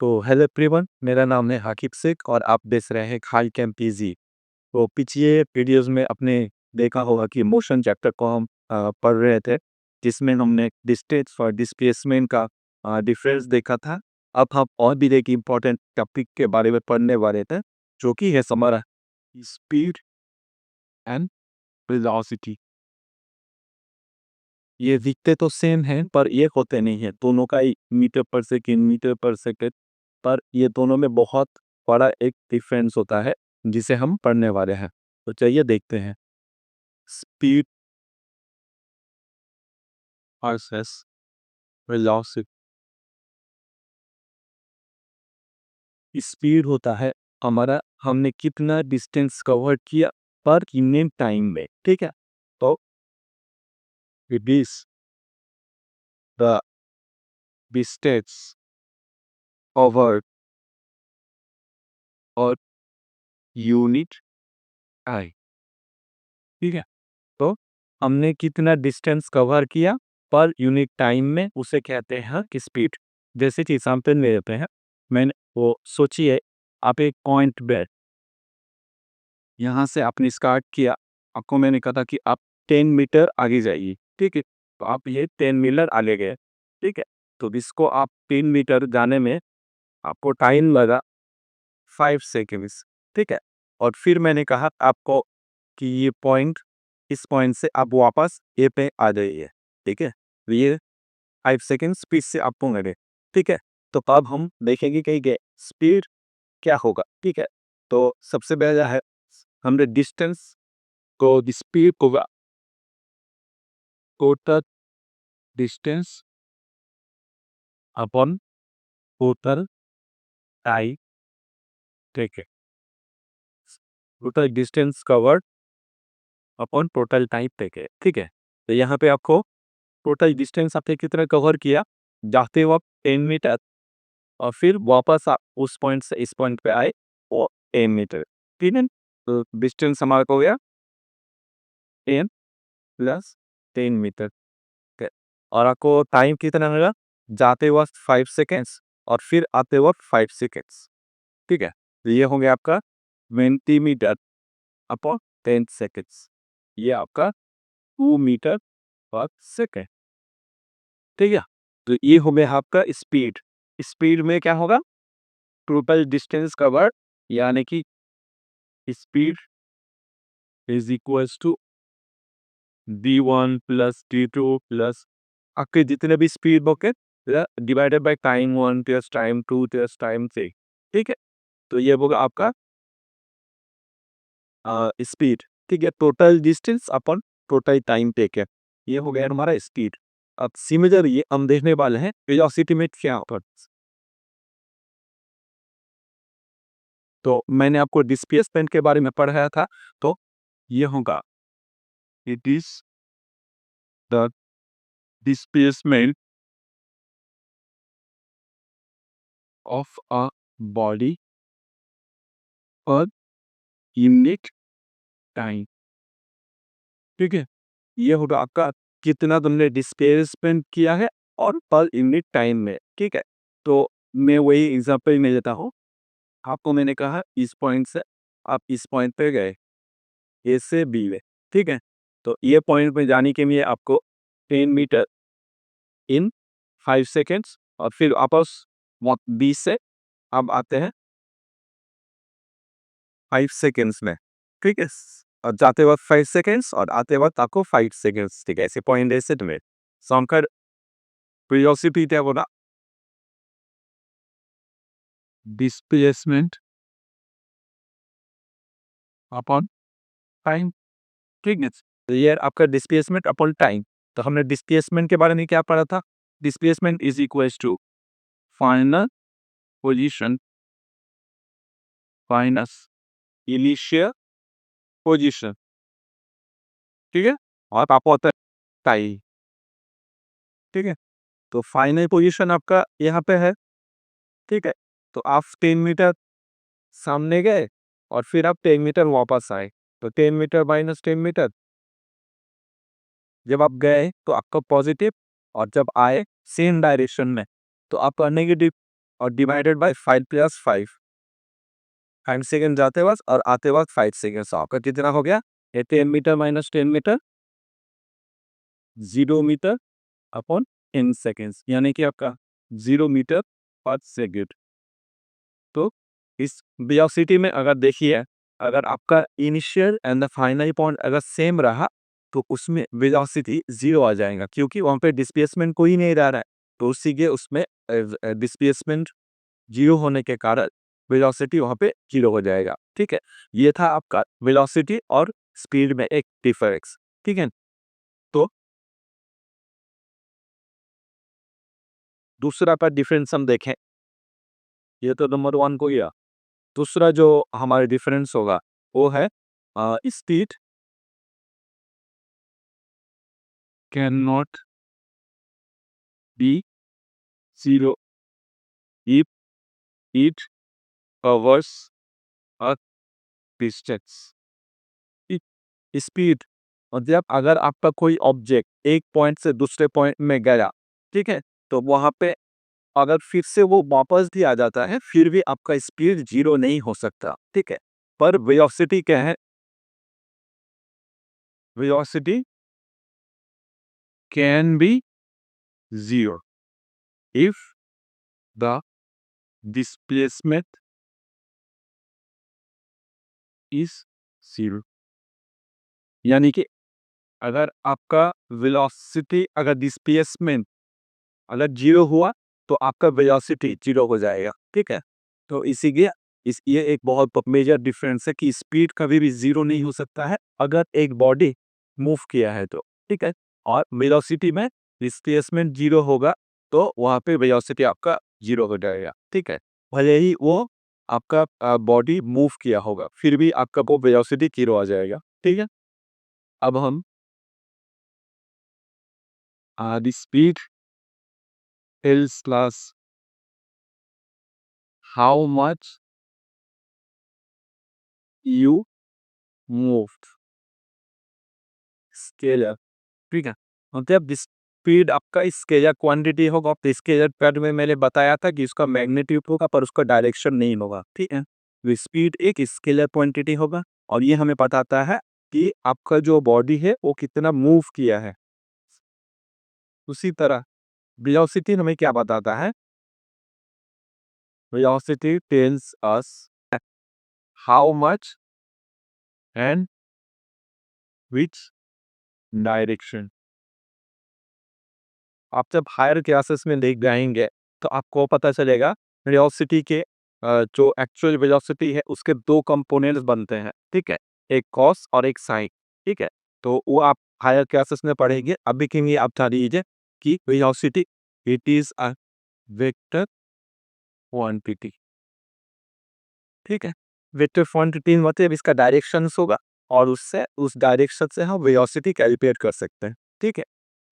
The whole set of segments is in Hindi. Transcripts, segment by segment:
तो हेलो एवरीवन, मेरा नाम है हाकिब शेख और आप देख रहे हैं खाई कैम पीजी। तो पिछले वीडियोस में आपने देखा होगा कि मोशन चैप्टर को हम पढ़ रहे थे, जिसमें हमने डिस्टेंस और डिस्प्लेसमेंट का डिफरेंस देखा था। अब हम और भी एक इम्पोर्टेंट टॉपिक के बारे में पढ़ने वाले थे, जो कि है हमारा स्पीड एंड वेलोसिटी। ये दिखते तो सेम हैं पर ये होते नहीं है, दोनों का ही मीटर पर सेकेंड, पर ये दोनों में बहुत बड़ा एक डिफरेंस होता है, जिसे हम पढ़ने वाले हैं। तो चलिए देखते हैं। Speed versus velocity. स्पीड होता है हमारा, हमने कितना डिस्टेंस कवर किया पर यूनिट टाइम में, ठीक है। तो it is the distance cover और यूनिट टाइम, ठीक है। तो हमने कितना डिस्टेंस कवर किया पर यूनिट टाइम में, उसे कहते हैं कि स्पीड। जैसे कि एग्जाम्पल ले लेते हैं। मैंने वो सोचिए, आप एक पॉइंट पे यहाँ से आपने स्टार्ट किया, आपको मैंने कहा था कि आप 10 मीटर आगे जाइए, ठीक है। तो आप ये 10 मीटर आगे गए, ठीक है। तो इसको आप 3 मीटर जाने में आपको टाइम लगा 5 सेकेंड्स, ठीक है। और फिर मैंने कहा आपको कि ये पॉइंट, इस पॉइंट से आप वापस ए पे आ जाइए, ठीक है। तो ये 5 सेकेंड स्पीड से आपको लगे, ठीक है। तो अब हम देखेंगे कि स्पीड क्या होगा, ठीक है। तो सबसे पहला है, हमने डिस्टेंस को स्पीड को total distance upon total time, ठीक है। Total distance covered upon total time, ठीक है, ठीक है। तो यहाँ पे आपको टोटल डिस्टेंस आपने कितना कवर किया, जाते वक्त 10 मीटर, और फिर वापस आप उस पॉइंट से इस पॉइंट पे आए, वो 10 मीटर, ठीक है। तो डिस्टेंस हमारा हो गया 10 + 10 मीटर, ठीक है। और आपको टाइम कितना लगा, जाते वक्त 5 सेकेंड्स और फिर आते वक्त 5 सेकेंड्स, ठीक है। तो ये हो गया आपका 20 मीटर अपॉन 10 सेकेंड्स। ये आपका 2 मीटर पर सेकेंड, ठीक है। तो ये हो गया आपका स्पीड। स्पीड में क्या होगा, टोटल डिस्टेंस कवर्ड, यानी कि speed is equals to d1 plus d2 plus आपके जितने भी स्पीड बॉकेट divided by time 1 plus time 2 plus time 3, ठीक है। तो ये होगा आपका स्पीड, ठीक है। Total distance upon total time, ठीक है। ये हो गया हमारा स्पीड। अब सिमिलरली हम देखने वाले हैं वेलोसिटी में क्या होता है। तो मैंने आपको डिस्प्लेसमेंट के बारे में पढ़ाया था। तो ये होगा, it is the displacement of a body per unit time, ठीक है। ये होगा आपका कितना तुमने डिस्प्लेसमेंट किया है और पर यूनिट टाइम में, ठीक है। तो मैं वही एग्जांपल में देता हूँ। आपको मैंने कहा इस पॉइंट से आप इस पॉइंट पे गए, ए से बी में, ठीक है। तो ये पॉइंट पे जाने के लिए आपको 10 मीटर इन 5 सेकेंड्स, और फिर वापस 20 से अब आते हैं 5 सेकेंड्स में, ठीक है। और जाते वक्त 5 सेकेंड्स और आते वक्त आपको 5 सेकेंड्स, ठीक है। ऐसे पॉइंट ऐसे तुम्हें सॉन्कर वेलोसिटी क्या बोला, डिस्प्लेसमेंट अपॉन टाइम, ठीक है। तो ये आपका डिस्प्लेसमेंट अपॉन टाइम। तो हमने डिस्प्लेसमेंट के बारे में क्या पढ़ा था, displacement is equals to final position minus initial position, ठीक है। और आपको होता है टाइम, ठीक है। तो फाइनल पोजीशन आपका यहाँ पे है, ठीक है। तो आप 10 मीटर सामने गए और फिर आप 10 मीटर वापस आए, तो 10 मीटर माइनस 10 मीटर, जब आप गए तो आपका पॉजिटिव, और जब आए सेम डायरेक्शन में तो आपका नेगेटिव, और डिवाइडेड बाय 5 प्लस 5 5 सेकंड जाते वक्त और आते वक्त 5 सेकंड, आपका कितना हो गया? 10 meter minus 10 meter 0 meter upon 10 seconds, यानी कि आपका 0 मीटर पर सेकेंड। तो इस वेलोसिटी में अगर देखिए, अगर आपका initial and the final point अगर सेम रहा तो उसमें वेलोसिटी 0 आ जाएगा, क्योंकि वहाँ पे डिस्प्लेसमेंट कोई नहीं रह रहा है। तो उसी उसमें डिस्प्लेसमेंट 0 होने के कारण वेलोसिटी वहाँ पे 0 हो जाएगा। ठीक है, ये था आपका वेलोसिटी और स्पीड में एक डिफरेंस। ठीक है, तो दूसरा का डिफरेंस हम देखें, ये तो नंबर 1 को गया। दूसरा जो हमारे डिफरेंस होगा वो है speed can not be 0 if it covers a distance. Speed मतलब अगर आपका कोई ऑब्जेक्ट एक पॉइंट से दूसरे पॉइंट में गया, ठीक है, तो वहां पे अगर फिर से वो वापस भी आ जाता है फिर भी आपका स्पीड 0 नहीं हो सकता। ठीक है, पर वेलोसिटी क्या है? Velocity can be 0 if the displacement is 0, यानी कि अगर आपका वेलोसिटी अगर डिस्प्लेसमेंट अगर 0 हुआ तो आपका वेलोसिटी 0 हो जाएगा। ठीक है, तो इसी के इस ये एक बहुत मेजर डिफरेंस है कि स्पीड कभी भी 0 नहीं हो सकता है अगर एक बॉडी मूव किया है तो। ठीक है, और वेलोसिटी में डिस्प्लेसमेंट 0 होगा तो वहाँ पे वेलोसिटी आपका 0 हो जाएगा। ठीक है, भले ही वो आपका बॉडी मूव किया होगा फिर भी आपका वो वेलोसिटी 0 आ जाएगा। ठीक है, अब हम the speed tells us how much you moved scalar. ठीक है, मतलब स्पीड आपका स्केलर क्वांटिटी होगा। तो स्केलर पैड में मैंने बताया था कि उसका मैग्नीट्यूड होगा पर उसका डायरेक्शन नहीं होगा। ठीक है, तो स्पीड एक स्केलर क्वांटिटी होगा और ये हमें बताता है कि आपका जो बॉडी है वो कितना मूव किया है। उसी तरह वेलोसिटी हमें क्या बताता है? Velocity tells us how much and which direction. आप जब हायर क्लासेस में देख जाएंगे तो आपको पता चलेगा वेलोसिटी के जो एक्चुअल वेलोसिटी है उसके दो कंपोनेंट्स बनते हैं। ठीक है, एक कॉस और एक साइन। ठीक है, तो वो आप हायर क्लासेस में पढ़ेंगे। अभी के लिए आप जान लीजिए कि velocity it is a vector quantity. ठीक है, वेक्टर क्वांटिटी मतलब इसका डायरेक्शन होगा और उससे उस डायरेक्शन से हम वेलोसिटी कैलकुलेट कर सकते हैं। ठीक है,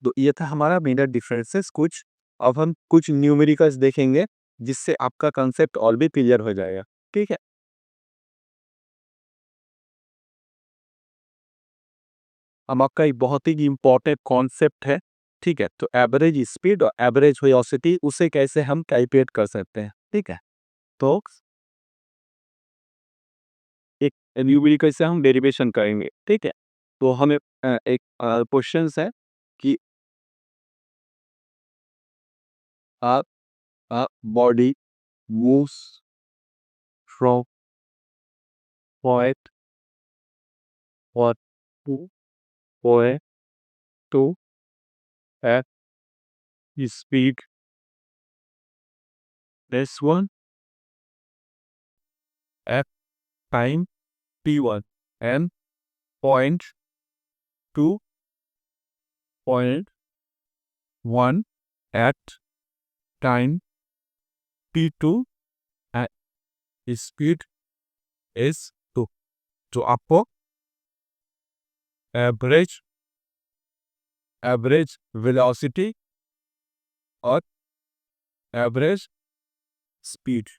तो ये था हमारा मेजर डिफरेंसेस कुछ। अब हम कुछ न्यूमेरिकल्स देखेंगे जिससे आपका कंसेप्ट और भी क्लियर हो जाएगा। ठीक है, अब आपका एक बहुत ही इम्पोर्टेंट कॉन्सेप्ट है। ठीक है, तो एवरेज स्पीड और एवरेज वेलोसिटी उसे कैसे हम कैलकुलेट कर सकते हैं। ठीक है, तो एक न्यूमेरिकल से हम डेरिवेशन करेंगे। ठीक है, तो हमें एक क्वेश्चन है कि a a body moves from point one to point two at speed less one at time t1 and point two point one at time t2 at speed s2। तो आपको एवरेज एवरेज वेलोसिटी और एवरेज स्पीड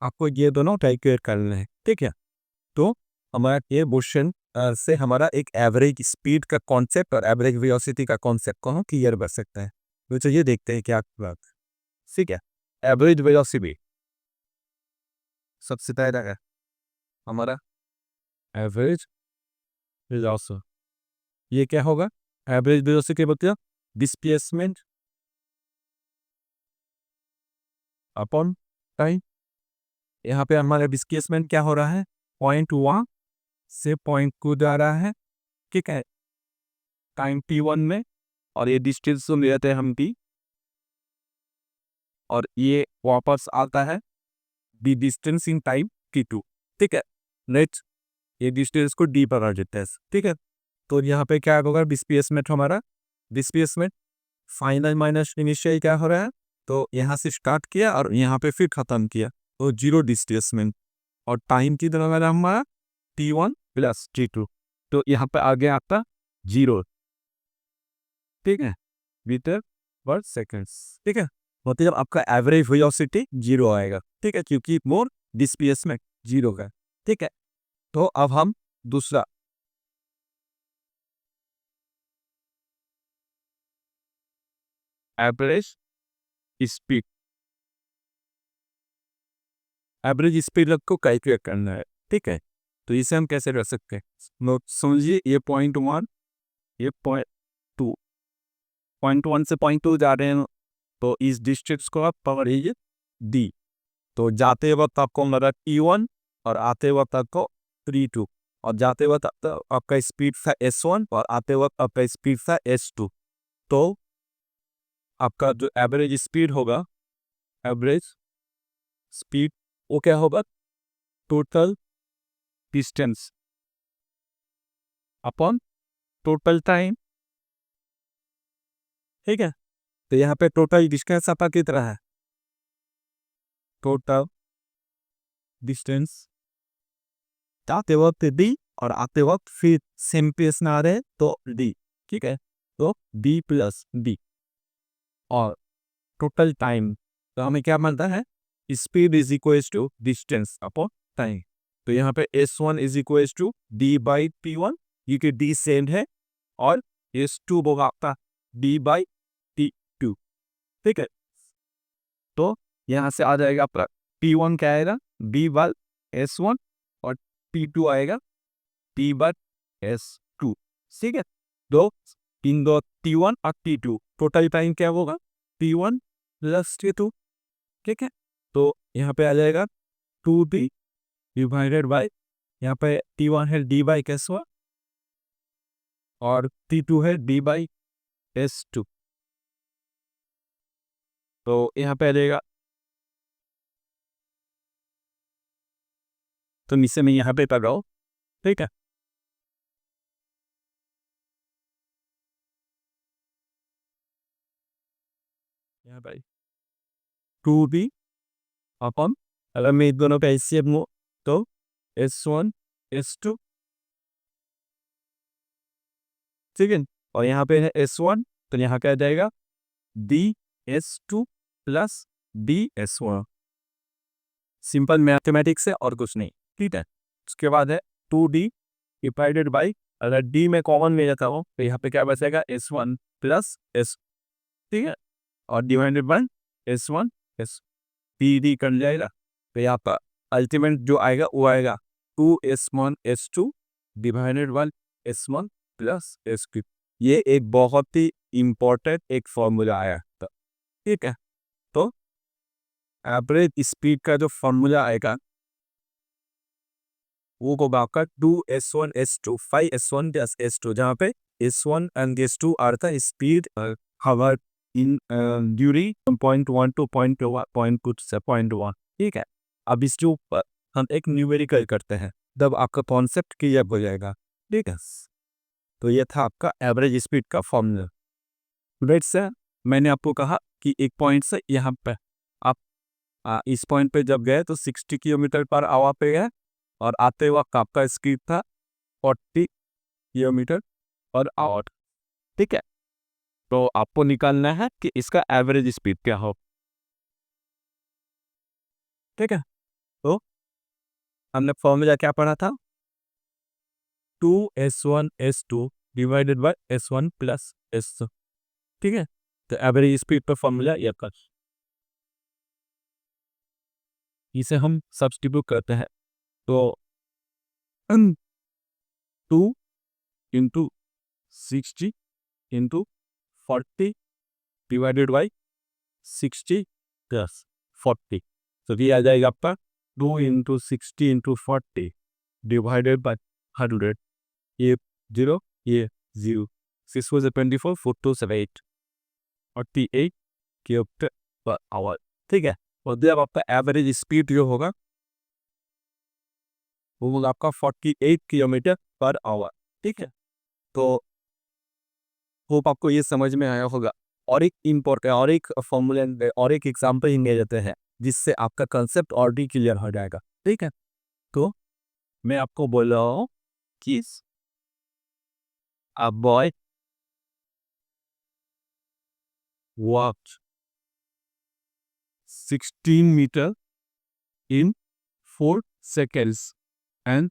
आपको ये दोनों कैलकुलेट करना है। ठीक है, तो हमारा ये क्वेश्चन से हमारा एक एवरेज स्पीड का कॉन्सेप्ट और एवरेज वेलोसिटी का कॉन्सेप्ट को हम क्लियर कर सकते हैं। तो चलिए देखते हैं क्या बात। ठीक है, एवरेज वेलोसिटी सबसे पहला है हमारा एवरेज वेलोसिटी। ये क्या होगा? एवरेज वेलोसिटी मतलब डिस्प्लेसमेंट अपॉन टाइम। यहाँ पे हमारा डिस्प्लेसमेंट क्या हो रहा है? पॉइंट 1 से पॉइंट 2 जा रहा है, ठीक है, टाइम t1 में, और ये डिस्टेंस को लेते हैं हम t, और ये वापस आता है दी डिस्टेंस इन टाइम t2, ठीक है। नेक्स्ट ये डिस्टेंस को d पर कर देते हैं, ठीक है। तो यहाँ पे क्या होगा? डिस्प्लेसमेंट हमारा, डिस्प्लेसमेंट फाइनल माइनस इनिशियल क्या हो रहा है? तो यहाँ से स्टार्ट किया और यहाँ पे फिर खत्म किया, तो जीरो डिस्प्लेसमेंट। और टाइम की तरह वाला हमारा t1 प्लस t2, तो यहाँ पे आगे आता जीरो, ठीक है, मीटर पर सेकेंड्स, ठीक है। मतलब आपका एवरेज वेलोसिटी जीरो आएगा, ठीक है, क्योंकि मोर डिस्प्लेसमेंट जीरो का, ठीक है। तो अब हम दूसरा एवरेज स्पीड, एवरेज स्पीड को कैलकुलेट करना है, ठीक है। तो इसे हम कैसे कर सकते हैं? नोट समझिए, ये पॉइंट 1, ये पॉइंट 2, पॉइंट 1 से पॉइंट 2 जा रहे हैं, तो इस डिस्टेंस को आप पावर लीजिए डी। तो जाते वक्त आपको मिला t1 और आते वक्त आपको 3 2, और जाते वक्त आपका स्पीड था s1 और आते वक्त आपका स्पीड था s2। तो आपका जो एवरेज स्पीड होगा, एवरेज स्पीड, वो क्या होगा? Total distance upon total time, ठीक है। तो यहाँ पे टोटल डिस्टेंस आपका कितना है? टोटल डिस्टेंस जाते वक्त डी और आते वक्त फिर सेम पेस ना आ रहे तो डी, ठीक है। तो डी प्लस डी और टोटल टाइम, तो हमें क्या मिलता है? Speed is equal to distance upon time. तो यहाँ पे s1 is equal to d by t1, ये कि डी सेम है, और s2 होगा आपका डी बाई t2, ठीक है। तो यहाँ से आ जाएगा आपका t1 क्या आएगा? डी बाई s1, और t2 आएगा टी बार s2, ठीक है। दो इन दो t1 और t2, टोटल टाइम क्या होगा? t1 प्लस t2, ठीक है। तो यहाँ पे आ जाएगा 2t डिवाइडेड बाई, यहाँ पे t1 है d बाई s1 और t2 है d बाई s2। तो यहाँ पे आ जाएगा, तो नीचे में यहाँ पे लगाओ, ठीक है। यहाँ पे 2t अपन, अगर मैं इन दोनों का एचसीएफ लूँ तो s1 s2, ठीक है। और यहाँ पे है s1, तो यहाँ क्या आ जाएगा? D s2 plus D s1, simple mathematics है और कुछ नहीं, ठीक है। उसके बाद है 2d डिवाइडेड बाई, अगर d में कॉमन ले जाता हूँ तो यहाँ पे क्या बचेगा? s1 प्लस s, ठीक है, और divided by s1 s, D कर जाएगा। तो यहाँ पर अल्टीमेट जो आएगा वो आएगा 2s1 s2 divided by s1 plus s2। ये एक बहुत ही इंपॉर्टेंट एक फॉर्मूला आया था, ठीक है। तो एवरेज स्पीड का जो फॉर्मूला आएगा वो होगा आपका 2s1 s2 5s1 plus s2, जहाँ पे s1 एंड s2 आर था स्पीड हवर in during point 1 to point 2 से पॉइंट 1, ठीक है। अब इसके ऊपर हम एक न्यूमेरिकल करते हैं, तब आपका कॉन्सेप्ट क्लियर हो जाएगा, ठीक है। तो ये था आपका एवरेज स्पीड का फॉर्मूला। राइट से मैंने आपको कहा कि एक पॉइंट से यहाँ पे आप इस पॉइंट पे जब गए तो 60 किलोमीटर पर आवर पे गए, और आते वक्त आपका स्पीड था 40 किलोमीटर पर आवर, ठीक है। तो आपको निकालना है कि इसका एवरेज स्पीड क्या हो, ठीक है। तो हमने फॉर्मूला क्या पढ़ा था? 2s1s2 divided by s1 plus s, ठीक है। तो एवरेज स्पीड पर फॉर्मूला ये कर इसे हम सब्स्टिट्यूट करते हैं। तो 2 into 60 into 40 divided by 60 plus 40, तो ये आ जाएगा आपका 2 इंटू 60 इंटू 40 डिवाइडेड बाई 100, ये 0, ये 0, 6 was 24, 4 2 7 8, 48 किलोमीटर पर आवर। ठीक है, और जब आपका एवरेज स्पीड जो होगा वो होगा आपका 48 किलोमीटर पर आवर। ठीक है, तो होप आपको ये समझ में आया होगा। और एक इम्पोर्टेंट और एक फॉर्मूला और एक एग्जाम्पल ही ले लेते हैं जिससे आपका कंसेप्ट और भी क्लियर हो जाएगा। ठीक है, तो मैं आपको बोल रहा हूँ कि a boy walked 16 meter in 4 seconds and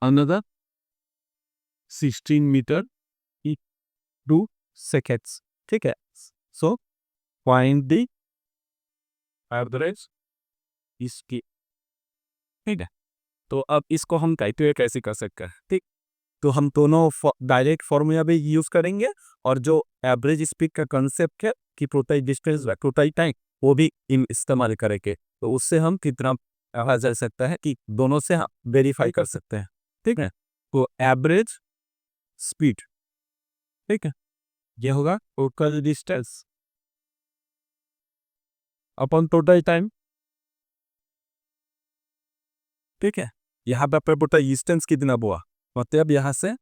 another 16 meter in 2 seconds। ठीक है, सो फाइंड द एवरेज इसकी। ठीक है, तो अब इसको हम कैलकुलेट कैसे कर सकते हैं। ठीक, तो हम दोनों डायरेक्ट फॉर्मूला भी यूज करेंगे और जो एवरेज स्पीड का कंसेप्ट है कि टोटल डिस्टेंस टोटल टाइम वो भी इस्तेमाल करेंगे। तो उससे हम कितना कहा जा सकता है कि दोनों से हम वेरीफाई कर सकते हैं। ठीक है, तो एवरेज स्पीड, ठीक है, ये होगा total distance upon total time. ठीक है, यहाँ पे आपका टोटल डिस्टेंस कितना हुआ, मतलब यहाँ से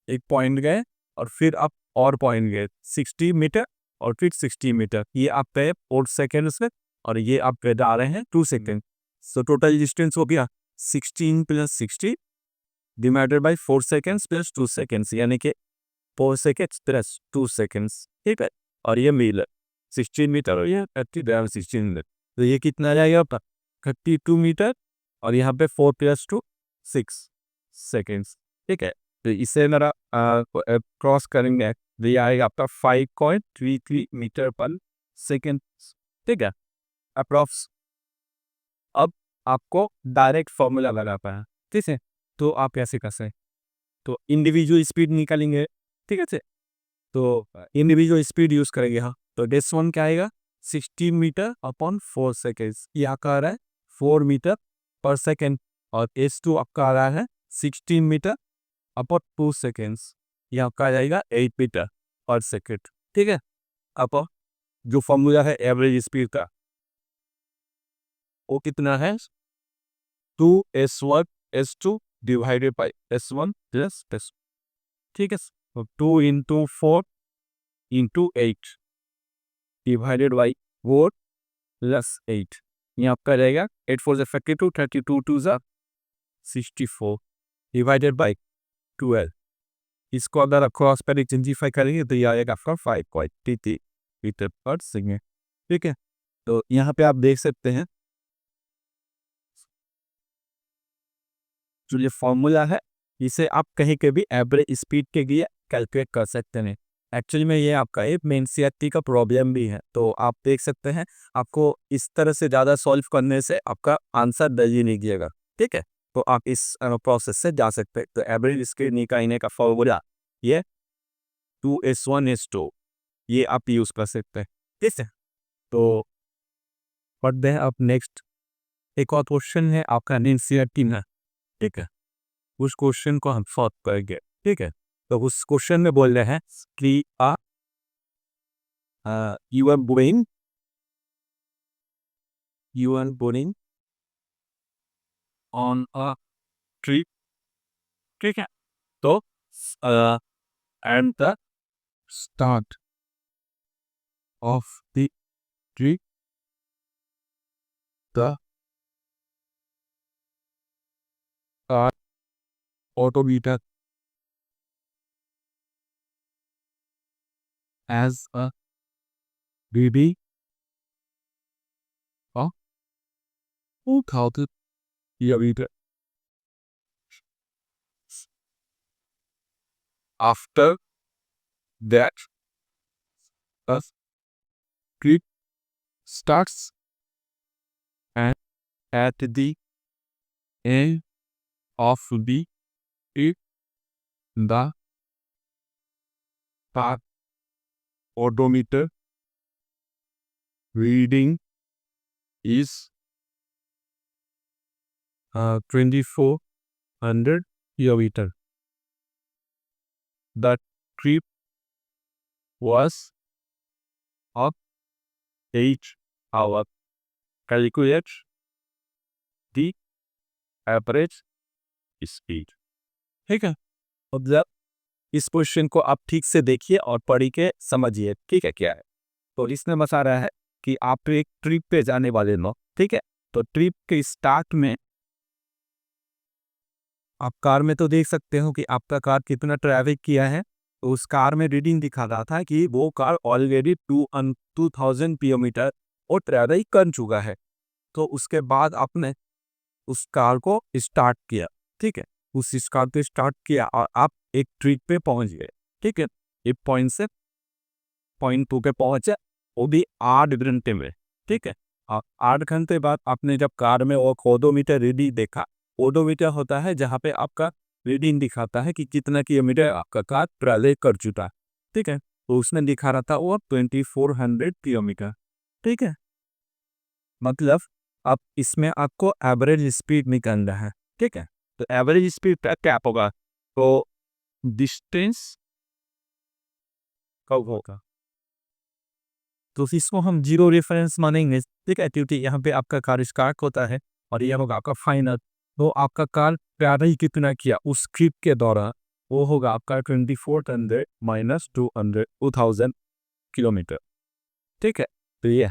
एक पॉइंट गए और फिर आप और पॉइंट गए 60 मीटर और फिर 60 मीटर, ये आप गए 4 सेकेंड्स में और ये आप गए जा रहे हैं 2 सेकेंड। सो टोटल डिस्टेंस हो गया 16 plus 60 divided by 4 seconds plus 2 seconds, यानी कि 4 सेकेंड्स प्लस 2 सेकेंड्स। ठीक है, और ये मील 16 मीटर और ये 16 मीटर, तो ये कितना आ जाएगा आपका 32 मीटर और यहाँ पे 4 प्लस 2 6 सेकेंड्स। ठीक है, तो इसे मेरा क्रॉस करेंगे तो ये आएगा आपका 5.33 मीटर पर सेकेंड। ठीक है, अप्रॉक्स। अब आपको डायरेक्ट फॉर्मूला लगाना है। ठीक है, तो आप कैसे कर सकते हैं, तो इंडिविजुअल स्पीड निकालेंगे। ठीक है, तो इंडिविजुअल स्पीड यूज करेंगे। हाँ, तो डेस वन क्या आएगा 60 मीटर अपॉन 4 सेकेंड्स, ये आपका आ रहा है 4 मीटर पर सेकेंड, और एस टू आपका आ रहा है 16 मीटर अपॉन 2 सेकेंड्स, ये आपका आ जाएगा 8 मीटर पर सेकेंड। ठीक है, अब जो फॉर्मूला है एवरेज स्पीड का वो कितना है 2s1s2 divided by s1 plus s। ठीक है, तो 2 into 4 into 8 divided by 4 plus 8, ये आपका रहेगा 8 4 52 32 2 64 डिवाइडेड बाई 12। इसको अगर आप क्रॉस पर एक्सचेंजीफाई करेंगे तो ये आएगा आपका 5.33 मीटर पर सेकेंड। ठीक है, तो यहाँ पे आप देख सकते हैं जो ये फॉर्मूला है इसे आप कहीं के भी एवरेज स्पीड के लिए कैलकुलेट कर सकते हैं। एक्चुअली में ये आपका एक मेन सीआरटी का प्रॉब्लम भी है, तो आप देख सकते हैं आपको इस तरह से ज़्यादा सॉल्व करने से आपका आंसर दर्ज ही नहीं दिएगा। ठीक है, तो आप इस प्रोसेस से जा सकते हैं। तो एवरेज स्पीड निकालने का फॉर्मूला ये 2s1s2 ये आप यूज़ कर सकते हैं। ठीक है, तो पढ़ते हैं अब नेक्स्ट। एक और क्वेश्चन है आपका एनसीईआरटी में। ठीक है, उस क्वेश्चन को हम सॉल्व करेंगे। ठीक है, तो उस क्वेश्चन में बोल रहे हैं कि you are boring on a trip. ठीक है, तो at the start of the trip the car odometer as a reading of 2000 kilometer. After that, the trip starts and at the end of the it, the path odometer reading is 2400 kilometer. The trip was of 8 hours. Calculate the average speed. ठीक है, मतलब इस क्वेश्चन को आप ठीक से देखिए और पढ़ के समझिए, ठीक है क्या है। तो इसमें बता रहा है कि आप एक ट्रिप पे जाने वाले हो, ठीक है। तो ट्रिप के स्टार्ट में आप कार में तो देख सकते हो कि आपका कार कितना ट्रैवल किया है। तो उस कार में रीडिंग दिखा रहा था कि वो कार ऑलरेडी 2000 किलोमीटर और ट्रैवल कर चुका है। तो उसके बाद आपने उस कार को स्टार्ट किया, ठीक है। उस कार को स्टार्ट किया और आप एक ट्रिप पे पहुंच गए, ठीक है। एक पॉइंट से पॉइंट 2 पे पहुंचे, वो भी 8 घंटे में, ठीक है। 8 घंटे बाद आपने जब कार में वो ओडोमीटर रीडिंग देखा, ओडोमीटर होता है जहाँ पे आपका रीडिंग दिखाता है कि कितना किलोमीटर आपका कार ट्रैवल कर चुका है, ठीक है। तो उसने दिखा रहा था वो 2400 किलोमीटर, ठीक है। मतलब अब इसमें आपको एवरेज स्पीड निकालना है, ठीक है। तो एवरेज स्पीड क्या होगा, तो डिस्टेंस कब होगा, तो इसको हम जीरो रेफरेंस मानेंगे, ठीक है। क्योंकि यहाँ पे आपका कार स्टार्ट होता है और यह होगा आपका फाइनल। तो आपका कार ट्रैवल कितना किया उस ट्रिप के दौरान, वो होगा आपका 2400 माइनस 2000 किलोमीटर, ठीक है। तो ये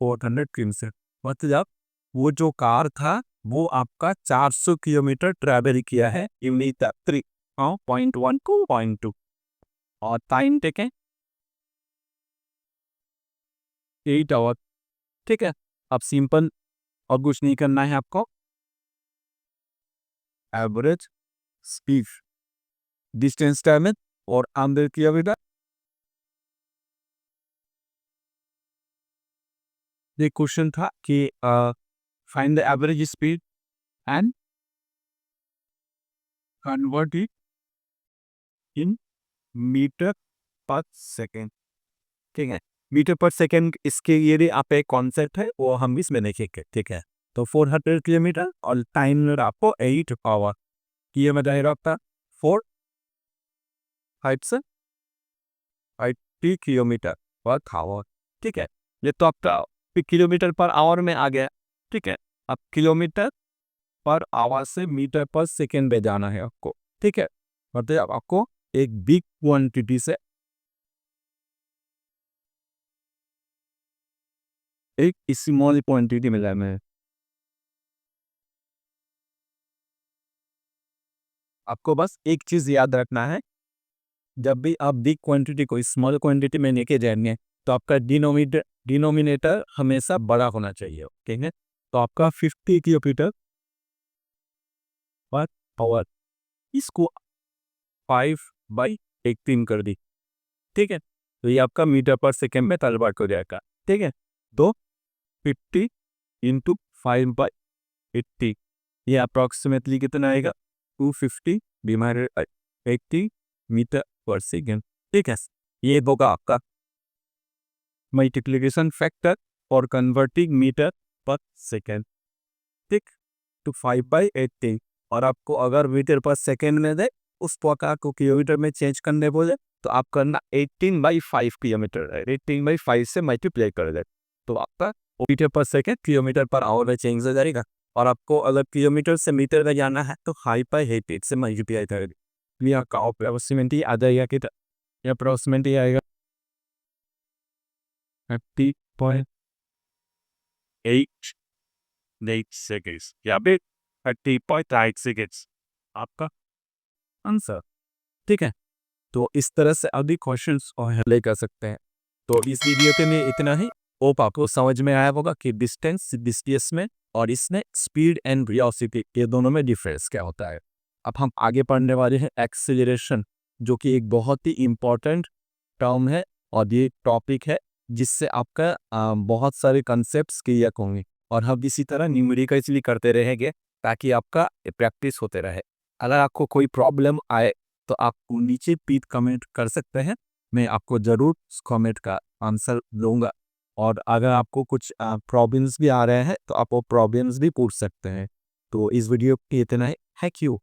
400 किलोमीटर, मतलब वो जो कार था वो आपका 400 किलोमीटर ट्रैवल किया है इन 3.1 को 0.2 और टाइम देखें 8 आवर, ठीक है। अब सिंपल और कुछ नहीं करना है आपको, एवरेज स्पीड डिस्टेंस टाइम और अंदर किलोमीटर। ये क्वेश्चन था कि find the average speed and convert it in meter per second, ठीक है। मीटर पर सेकेंड इसके लिए आप एक कॉन्सेप्ट है वो हम इसमें देखेंगे, ठीक है। तो 400 किलोमीटर और टाइम आपको 8 आवर, ये बताएगा आपका 4 5 से 80 किलोमीटर पर आवर, ठीक है। ये तो आपका किलोमीटर पर आवर में आ गया, ठीक है। अब किलोमीटर पर आवर से मीटर पर सेकेंड में जाना है आपको, ठीक है। मतलब आपको एक बिग क्वांटिटी से एक स्मॉल क्वांटिटी में जाना है। आपको बस एक चीज याद रखना है, जब भी आप बिग क्वांटिटी को स्मॉल क्वांटिटी में लेके जाएंगे तो आपका डिनोमिनेटर हमेशा बड़ा होना चाहिए, ठीक है। तो आपका 50 किलोमीटर पर आवर, इसको 5/18 कर दी, ठीक है। तो ये आपका मीटर पर सेकेंड में कन्वर्ट हो जाएगा, ठीक है। तो 50 इंटू 5/80, ये अप्रॉक्सीमेटली कितना आएगा, 250 डिवाइडेड 80 मीटर पर सेकेंड, ठीक है। ये होगा आपका मल्टीप्लिकेशन फैक्टर और कन्वर्टिंग मीटर पर सेकेंड, ठीक। तो 5/18, और आपको अगर मीटर पर सेकेंड में दे उस प्रकार को किलोमीटर में चेंज करने बोले तो आप करना 18/5 किलोमीटर है, 18/5 से मल्टीप्लाई कर दे तो आपका metre per second kilometre per hour में चेंज हो जाएगा। और आपको अगर किलोमीटर से मीटर में जाना है तो 5/8 से मल्टीप्लाई कर दे, आपका अप्रोक्सीमेटली आ जाएगा कि अप्रोक्सीमेटली आएगा 30.8 सेकेंड्स या फिर 30.8 सेकेंड्स आपका आंसर, ठीक है। तो इस तरह से अधिक क्वेश्चंस और हल कर सकते हैं। तो इस वीडियो के लिए इतना ही। होप आपको समझ में आया होगा कि डिस्टेंस डिस्टेंस में और इसमें स्पीड एंड वेलोसिटी ये दोनों में डिफरेंस क्या होता है। अब हम आगे पढ़ने वाले हैं एक्सीलरेशन, जो कि एक बहुत ही इम्पोर्टेंट टर्म है और ये टॉपिक है जिससे आपका बहुत सारे कंसेप्ट्स क्लियर होंगे। और हम इसी तरह न्यूमेरिकली करते रहेंगे ताकि आपका प्रैक्टिस होते रहे। अगर आपको कोई प्रॉब्लम आए तो आप नीचे पीट कमेंट कर सकते हैं, मैं आपको ज़रूर उस कमेंट का आंसर दूंगा। और अगर आपको कुछ प्रॉब्लम्स भी आ रहे हैं तो आप वो प्रॉब्लम्स भी पूछ सकते हैं। तो इस वीडियो के इतना ही। Thank you.